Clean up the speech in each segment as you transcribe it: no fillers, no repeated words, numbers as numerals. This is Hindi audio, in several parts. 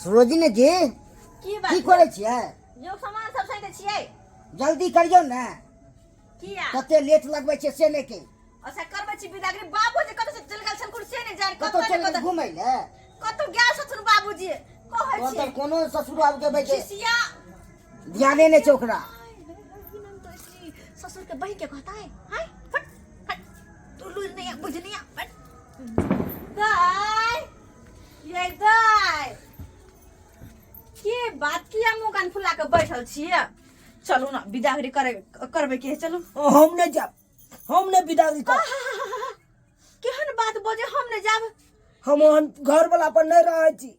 सरोजिनी जी की बात की करे छियै? जो सामान सब सही छियै जल्दी करियो ने, किया कते लेट लगबै छै से नहीं के। अच्छा करबै छी बिदागरी बाबूजी कत से चल गेल छन कुर्सी नहीं जान कतो चल गेल घुमै ले? कत गेल छथुन बाबूजी कहै छी तो कोनो ससुर आब के बैठे खिसिया ध्याने ने चोकरा ससुर के बही के कहता है हाय फट फट तू लूज नहीं बुझ नहीं फट दाई ये दाई के बात किया मुंह कान फुला के बैठल छियै। चलू ना बिदागरी करबै के चलू। हम नहीं जाब, हम नहीं बिदागरी कर। केहन बात बजे हम नहीं जाब? हम घर वाला पर नहीं रहै छी,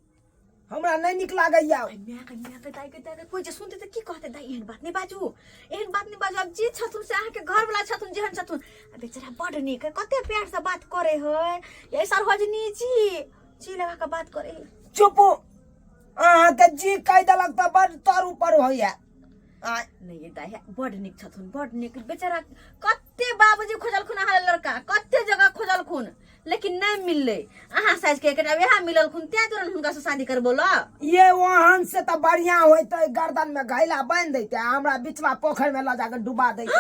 हमरा नहीं निक लागैया। मैं के दाई कोई जे सुनते त की कहते दाई एहन बात नहीं बाजू, एहन बात नहीं बाजू। अब जी छथुन से आके घर वाला छथुन जेहन छथुन बेचारा बड़ नीक कते प्यार से बात करे है। ये सरहजनी जी लगा के बात करे। चुप अहाँ के जी कह देलक त बड़ तर ऊपर होइया। नहीं ये दाई बड़ नीक छथुन, बड़ नीक बेचारा कते बाबूजी खोजल खुन हाल लड़का कते जगह खोजल खुन लेकिन नहीं मिलले। अहाँ साइज के एकटा यहां मिलल खुन त्या तुरंत हुनका से शादी कर बोला। ये वहां से तो बढ़िया होते गर्दन में घैला बांध देते, हमरा बिचला पोखर में ला जाकर डुबा देते।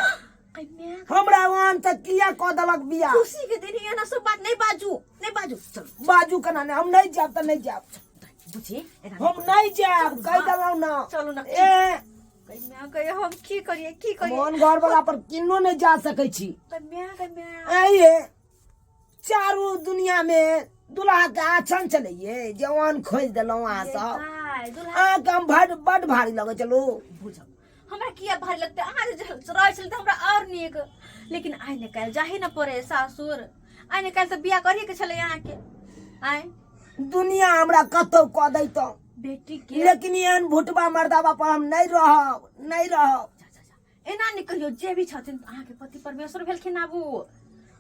हमरा वहां तक किया क देलक बिया। खुशी के दिन ये ना सब बात नहीं बाजू, नहीं बाजू। चल बाजू कना ने हम नहीं जाब त नहीं जाब। बुझी हम नहीं जाब कह देलौ ना। चलू ना ए मैं कहे हम की करिए मोहन घर वाला पर किन्नो नहीं जा सकै छी। मैं ये चारू दुनिया में दुल्हा के आछन चलिए जवान खोज देलौ आ सब आ कम बड़ भारी लगे। चलो बुझ हमरा किया भारी लगते आज रह चल त हमरा और नीक लेकिन आइ ने काल जाही न पड़े सासुर। आइ ने काल त बियाह करिए के छले यहाँ के आइ दुनिया हमरा कतौ क दै त बेटी के लेकिन एहन भुटबा मर्दाबा पर हम नहीं रहब। एना नहीं कहियो जे भी छथिन अहाँ के पति परमेश्वर भेलखिन आबू।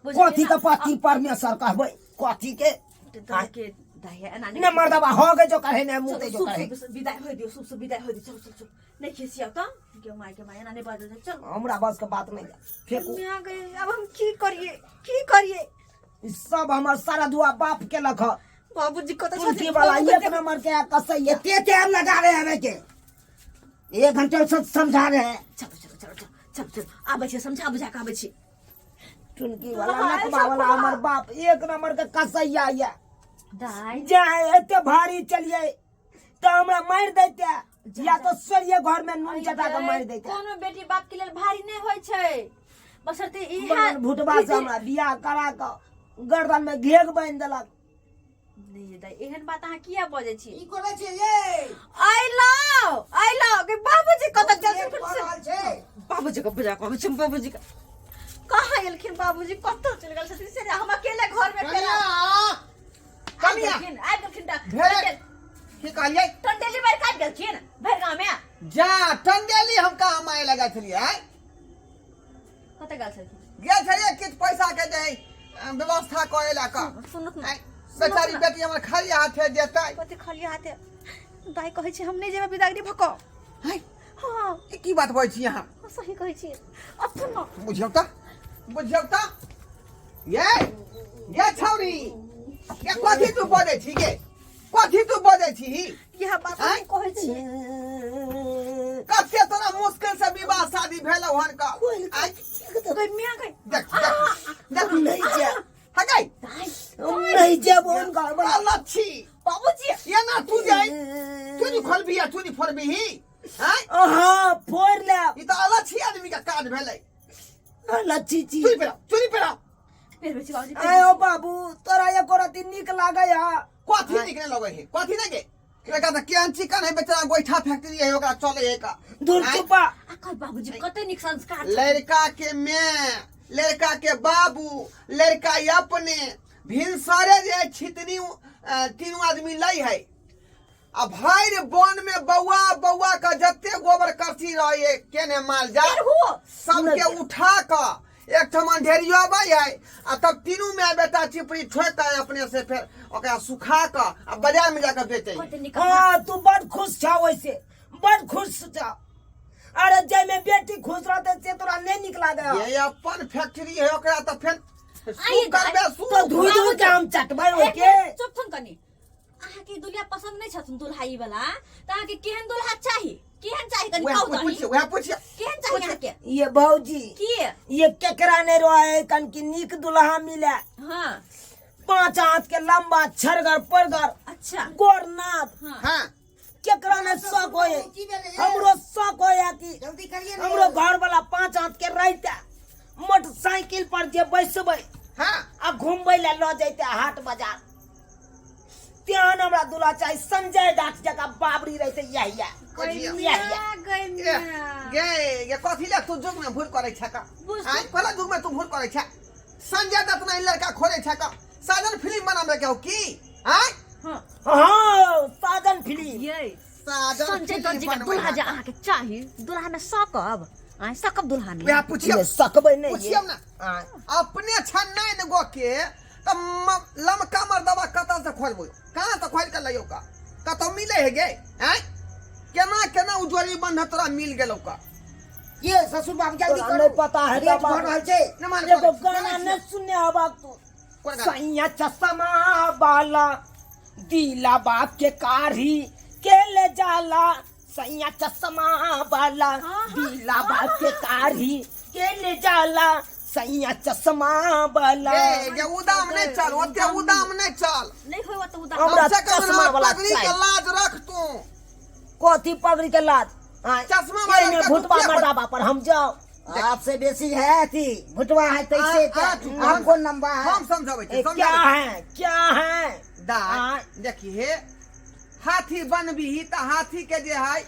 कथी के पति परमेश्वर कहबै कथी के दाई एना ने मर्दाबा हो गए जो कहे ने मुते जो कहे विदाई हो दियो शुभ विदाई हो दियो। चल नहीं खिसिया त के माय एना नहीं बाजो। चल हमरा बस के बात नहीं फेंकू। मैं गए अब हम की करिए सब हमर सारा दुआ बाप के लख बाबूजी को तो छठी वाला एक नंबर के कसैया ते लगा रहे हैं के 1 घंटे से समझा रहे हैं। चल आबै छै समझा बुझा के आबै छै। टुनकी वाला नकबा वाला हमर बाप 1 नंबर के कसैया या दाई जाए एते भारी चलिए तो हमरा मार देते या तो सरिये घर में नून चटा के मार देते। कोनो बेटी बाप के लेल भारी नहीं होय छै बसरते इहा भुटबा से हमरा बियाह करा के गर्दन में घेग बांध देलक। नहीं दाई एहन बात अहाँ किया बजै छी? ई करे छै ये आइ लो के बाबूजी कत गेल छै? बाबूजी को बुझा को छम बाबूजी का कहाँ गेलखिन? बाबूजी कत चल गेल छथिन से हम अकेले घर में फेरा आइ गेलखिन की कहलिए टंडेली बार काट गेलखिन भर गांव में जा टंडेली हम कहाँ माय लगा छलिए कत गेल छथिन? गेल छलिए किछ पैसा के दे व्यवस्था करे ला का सुनत ना बेचारी बेटी हमर खाली हाथे देतै कते खाली हाथे दाई कहै छै हम नहीं जेबे बिदागरी भको। हाय हां ई की बात बोलै छी यहाँ? सही कहै छी अपन न बुझियौ त ये छौरी ये कथी तू बोलै छी गे? कथी तू बोलै छी? यह बात हम कहै छी कते तोरा मुश्किल से विवाह शादी भेलौ हन का गई मियां गई देख नहीं जा हगै दाई हम नहीं जाब उन घर में। लच्छी बाबूजी ये ना तू जाई तू नहीं खोलबी तू नहीं फोड़बी हैं हां फोड़ ले ई तो अलच्छी आदमी का काज भेलै। लच्छी ची चुरी पेरा फिर बेची बाबूजी आयो बाबू तोरा एको रति निक लागे या कथी निकले लगे है कथी नहीं गे एकरा त केहन चिकन है बेचारा गोइठा फैक्ट्री है ओकरा चले है का दूर चुपा अकल बाबूजी कते निक संस्कार लड़का के मैं लड़का के बाबू लड़का अपने भिनसरे जे छितनी 3 आदमी लै है आ भाई वन में बौआ का जत्ते गोबर करती रहे केने माल जा सबके उठा का एक ठमन ढेरियो आबै है आ तब तीनों में बेटा चिपड़ी ठोक के अपने से फिर ओकरा सुखा के आ बाजार में जाकर बेचे। हां तू बड़ खुश छ वैसे बड़ खुश छ। अरे जय में बेटी खुश रहते से तोरा नहीं निक लागे। ये अपन फैक्ट्री है ओकरा त फिर आई तो धुई धुई के हम चटबै ओके चुप थन कनी आहा के दुल्हा पसंद नहीं छथुन दुल्हाई वाला त आहा के केहन दुल्हा चाहिए कनी वह कहू दही पूछिए वह पूछिए केहन चाहिए आहा के ये भौजी की ये केकरा ने रोए कन की नीक दुल्हा मिले हां 5 हाथ के लंबा छरगर परगर अच्छा गोरनाथ हां हां केकरा ने शौक होए हमरो शौक होया कि जल्दी करिए हमरो घर वाला 5 हाथ के रहते मोटरसाइकिल पर जे बैसबै हां आ घूमबै ले ल जैते हाट बाजार त्यान हमरा दूल्हा चाहिए संजय डाक जगह बाबरी रहते यही गे ये कथी ले तू जुग में भूल करे छ का आई पहला जुग में तू भूल करे छ संजय दत्त ने लड़का खोले छ का साजन फिल्म बनावे के हो की आई हाँ साजन फिल्म ये साजन संजय दत्त जी का दुल्हा जे आहा के चाहिए दुल्हा में सकब आय सकब दुल्हा में वह पूछिए ये सकबै नहीं पूछिए ना अपने छन्ना न गो के त लमका मर्दवा कता से खोलबो कहां से खोल के लइयो का कतो मिले है गे हैं केना केना उजोरी बंध तोरा मिल गेलो का ये ससुर बाबू जल्दी तोरा करो नहीं पता है रेट बाबा। बढ़ रहल छै न मान एगो गाना नहीं सुनने हवा तू कोन गाना? सैया चश्मा वाला दिला बाप के कारी के ले जाला सैया चश्मा वाला दिला बाप के कारी के ले जाला सैया चश्मा वाला ये उदाम नहीं चल ओते उदाम नहीं चल नहीं होय त उदा हमरा हमसे कम चश्मा वाला पगड़ी के चाहिए। लाज रख तू कथी पगड़ी के लाद चश्मा वाला ने का भूतवा टुकड़ा मर्दाबा पर हम जाओ आपसे बेसी है थी भुटवा है तैसे आपको नंबर है हम समझावे ए, छी क्या समझावे है क्या है दा हाँ। देखिए हाथी बनबी त हाथी के जे है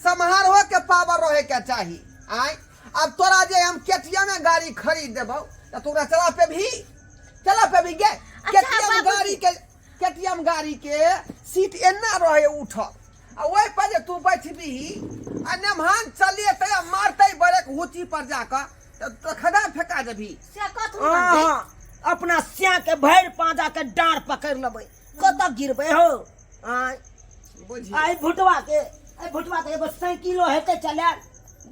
समारोह के पावर रहे के चाही आई अब तोरा जे हम केटीएम में गाड़ी खरीद देबो त तोरा चला पे भी गे केटीएम गाड़ी के सीट एना रहे उठल आ ओइ पर जे तू बैठबी आ नेमहान चलिए त मारते ब्रेक हुची पर जाकर त खदा फेंका देबी से कथु हाँ, अपना सिया के भैर पांजा के डांर पकड़ लेबै कत गिरबै हो आय बुझी आई भुटवा के एगो साइकिलो हेते चले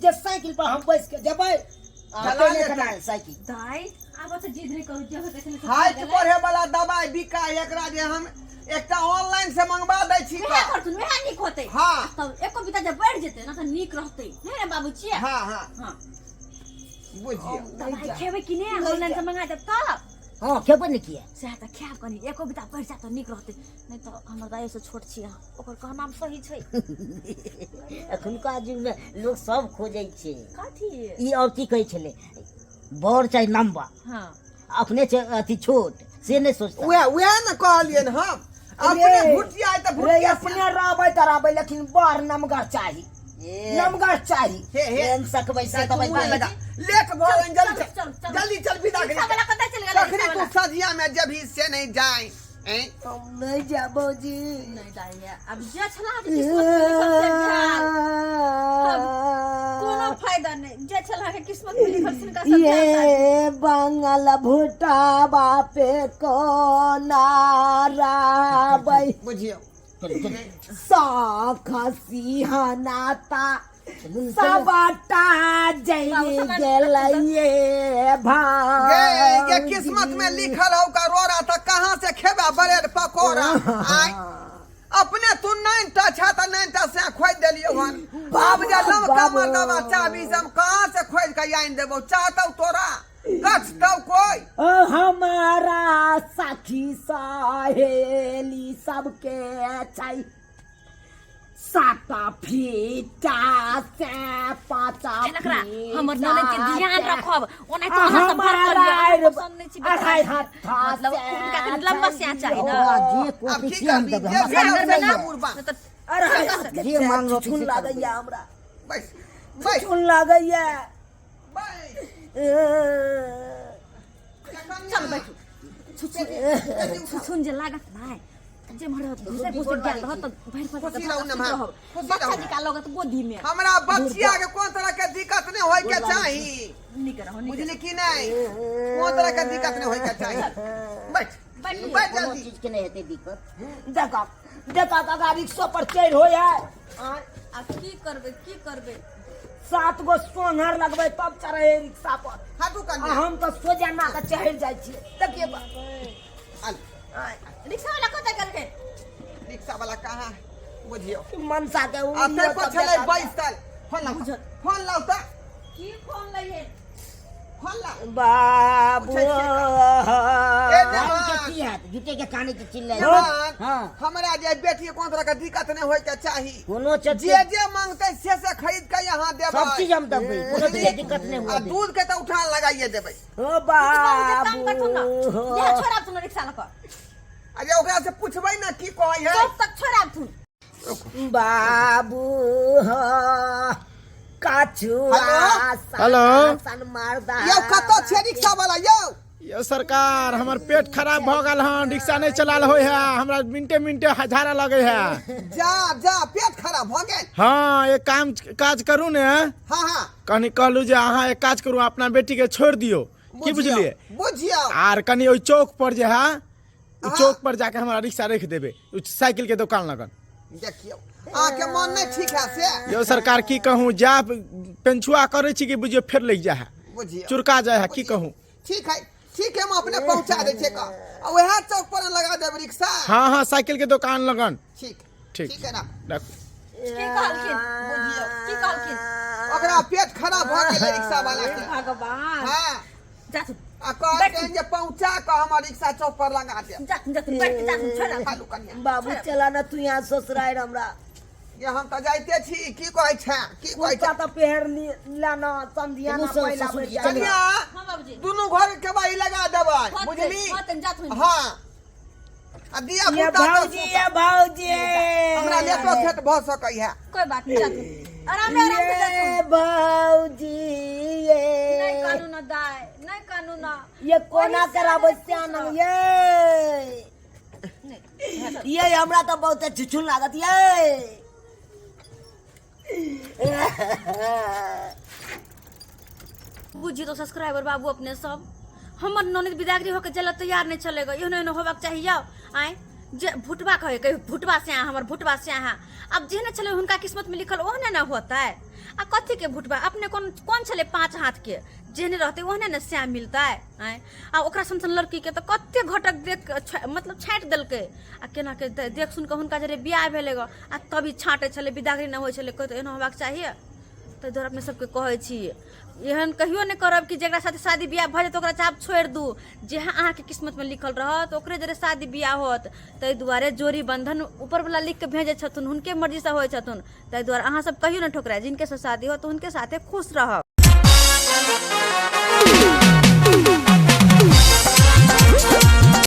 जे साइकिल पर हम बैस के जेबै चला चला लेते। कराए साइकिल दाई आब त जिद नहीं करू जे होते से हाइट बढ़े वाला दवाई बिका एकरा जे हम एकटा ऑनलाइन से मंगवा दै छी वह करथुन वह निक होते हाँ। तब एको बिता जब बढ़ जेते ना त निक रहते नहीं रे बाबू छिया हाँ हाँ हां बुझिए दवाई खेबे कि नहीं ऑनलाइन से मंगा दे तब हाँ खेबे नहीं किया से त खाब कनी एको बिता बढ़ जा त निक रहते नहीं त हमर दाई से छोट छी ओकर कहनाम सही छै अखुनका युग में लोग सब खोजे छे कथी ई और की कहै छले बड़ चाहे लंबा हां अपने अति छोट से नहीं सोचता वह न कहलिए न हम अपने भुटिया त रे भुटिया अपने रहबै लेकिन बड़ नमगर चाही नमगर चाही हे हे एन सकबै से तब तब लगा लेट भर जल्दी चल, चल। जल्दी चल विदा रिक्शा वाला कतै चल गेल तखनी तू सजिया में जब ही से नहीं जाए हैं हम नहीं जाबो जी नहीं दाई अब जे छला के किस्मत में लिखल से बिहार कोनो फायदा नहीं जे छला के किस्मत में लिखल से का सब ये बंगल भुटा बापे को नाराबै बुझियो सिंहनाता सबटा जई गेलैये गे भाई किस्मत में लिखल हो का रो रहा था कहां से खेबा ब्रेड पकोड़ा आय अपने तू नहीं टचा त नहीं टच से खोज देलियो हन बाप जे लमका मर्दवा चाबी से हम कहां से खोज के आइन देबो चाहतौ तोरा कछतौ कोई हमारा साथी सहेली सबके छै साता फीटा से पाचा नकरा हमर ननद के ध्यान रखब ओना तो अहाँ सब भर कर लियो पसंद नहीं छी अढ़ाई हाथ मतलब उनका के लंबा से चाहिए ना जे अब कोई की से हम करबी देबे जे हमरा से नहीं ना है। मुरबा अढ़ाई हाथ जे मांग रो चुन लागैया हमरा बस बस चुन लागैया बस चल बैठू सुन जे लागत भाई जे मरद घुसे घुसे गेल रहत त भैर पर खुशी रहू ना भाई, रहब खुशी बच्चा रहू। निकाल लगत गोदी में हमरा बच्चिया के कोन तरह के दिक्कत नहीं होय के चाही निक रहो निक बुझली कि नहीं कोन तरह के दिक्कत नहीं होय के चाही बैठ बैठ बैठ कोनो जल्दी चीज के नहीं हेते दिक्कत देखा काका रिक्शा पर चढ़ हो अब की करबे 7 गो सोनहर लगबै तब चढ़े रिक्शा पर हाथू आ कन्या हम तो सोजा ना के चढ़ जाइ छियै देखिए अल आय, रिक्शा वाला कतै गेल के रिक्शा वाला कहाँ है? बुझियो मनसा के आते पछले 22 साल फोन लाओ फोन लाओ त की फोन लइए फोन लाओ बाबू ए बाबू के जवान की है झूठे के काने के चिल्ले जवान हाँ हमरा जे बेटी के कोन तरह के दिक्कत नहीं होय के चाही कोनो चीज जे मांगते से खरीद के यहाँ देबै सब चीज हम देबै कोनो चीज के दिक्कत नहीं आ हुआ दूध के तो उठान लगाइए देबै ओ काम कर तुम ना बाबू ये छोड़ा तुम रिक्शा लक अरे ओकरा से पूछबै ना की कहै है कब तक छोड़ा तुम बाबू काछुआ हेलो। सन मारदा यो कतो छे रिक्शा वाला यो यो सरकार हमर पेट खराब भ गेल हन रिक्शा नहीं चलाल होय है हमरा मिनटे मिनटे हजारा लगे है जा पेट खराब भ गेल हाँ एक काम काज करू ने हां हां कनी कहलू जे अहाँ एक काज करू अपना बेटी के छोड़ दियो की बुझलिए बुझियो आर कनी ओइ चौक पर जे है उ चौक पर जाके हमरा रिक्शा रख देबे उ साइकिल के दुकान लगन देखियो आके मन नहीं ठीक है से यो सरकार की कहूँ जा पेंछुआ करे छी कि बुझियो फेर लग जा है बुझियो चुरका जाए है की कहूँ ठीक है हम अपने पहुंचा दे छे का आ वह चौक पर लगा देब रिक्शा हाँ साइकिल के दुकान लगन ठीक ठीक ठीक है ना रखू की कहलखिन बुझियो की कहलखिन ओकरा पेट खराब भ गेल रिक्शा वाला के भगवान हां जा तू आ कहते हैं जे पहुंचा के हम रिक्शा चौक पर लगा दे जा तू बैठ के जा तू छोड़ा खालू कन्या बाबू चला ना तू यहाँ ससुराल हमरा ये हम तो जाइते छी की कहै छै की कहै कुर्ता छै तो पहर लाना समझिया ना चलू, पहिला ससुर जी, बैठ कन्या हां बाबूजी दोनों घर के बाई लगा देबै बुझली जा तू हां आ दिया ये पुता भौजी ये भौजी हमरा लेटो सेट भ सकै है कोई बात नहीं जा तू आराम से जा तू ये भौजी नहीं ये कानून दाय नहीं कानून ये कोना कराबो स्यान ये हमरा तो बहुत छुछुन लागत ये बुझी तो सब्सक्राइबर बाबू अपने सब हमर ननद बिदागरी होके चल तैयार नहीं चलेगा इहो नहीं होबाक चाहिए आए जे भुटबा कहे कहीं भुटबा से हमर भुटबा से अब जेहने चले हुनका किस्मत में लिखल ओहने ना होता है आ कथी के भुटबा अपने कौन चले 5 हाथ के जेहने रहते ओहने ना श्याम मिलता है आए आ ओकरा सन लड़की के तो कते घटक देख मतलब छाँट देलकै आ केना के देख सुन के हुनका जरे बियाह भेलेगा आ तभी छाँटे चले बिदागरी ना होइ छले तो एना होबाक चाहिए ताहि दुआरे अपने सबके कहै छी एहन कहियो नहीं करब कि जकरा साथे शादी बियाह भऽ जाए ओकरा चाप छोड़ि दू जे अहाँके किस्मत में लिखल रहत ओकरे जरे शादी बियाह होत ताहि दुआरे जोड़ी बंधन ऊपर वाला लिख के भेजे छथुन हुनके मर्जी से होइ छथुन ताहि दुआरे अहाँ सब कहियो नहीं ठोकराय जिनके से शादी हो तो उनके साथे खुश रहब।